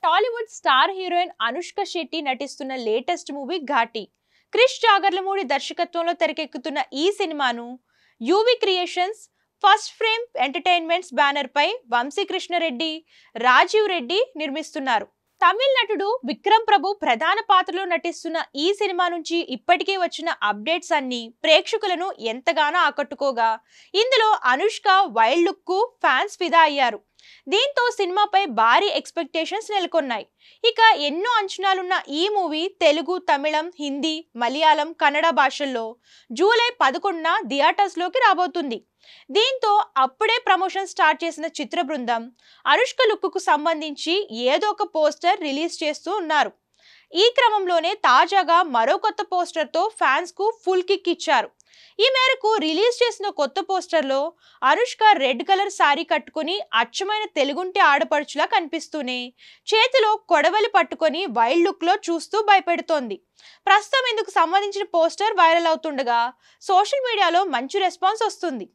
Tollywood star heroine Anushka Shetty నటిస్తున్న latest movie Ghaati. Krish Jagarlamudi దర్శకత్వంలో తెరకెక్కుతున్న ఈ సినిమాను UV creations, first frame entertainments banner పై వంశీకృష్ణరెడ్డి, రాజీవ్ రెడ్డి నిర్మిస్తున్నారు. తమిళ నటుడు విక్రమ్ ప్రభు ప్రధాన పాత్రలో నటిస్తున్న ఈ సినిమా నుంచి ఇప్పటికే వచ్చిన అప్డేట్స్ అన్ని ప్రేక్షకులను ఎంతగానో ఆకట్టుకోగా, ఇందులో అనుష్క వైల్డ్ లుక్ కు ఫ్యాన్స్ ఫిదా అయ్యారు. దీంతో సినిమాపై భారీ ఎక్స్పెక్టేషన్స్ నెలకొన్నాయి. ఇక ఎన్నో అంచనాలున్న ఈ మూవీ తెలుగు, తమిళం, హిందీ, మలయాళం, కన్నడ భాషల్లో జూలై 11న థియేటర్స్ లోకి రాబోతుంది. దీంతో అప్పుడే ప్రమోషన్ స్టార్ట్ చేసిన చిత్ర బృందం అనుష్క లుక్ కు సంబంధించి ఏదో ఒక పోస్టర్ రిలీజ్ చేస్తూ ఉన్నారు. ఈ క్రమంలోనే తాజాగా మరో కొత్త పోస్టర్ తో ఫ్యాన్స్ కు ఫుల్ కిక్ ఇచ్చారు. ఈ మేరకు రిలీజ్ చేసిన కొత్త పోస్టర్లో అనుష్క రెడ్ కలర్ సారీ కట్టుకుని అచ్చమైన తెలుగుంటి ఆడపడుచులా కనిపిస్తూనే చేతిలో కొడవలి పట్టుకొని వైల్డ్ లుక్ లో చూస్తూ భయపెడుతోంది. ప్రస్తుతం ఇందుకు సంబంధించిన పోస్టర్ వైరల్ అవుతుండగా సోషల్ మీడియాలో మంచి రెస్పాన్స్ వస్తుంది.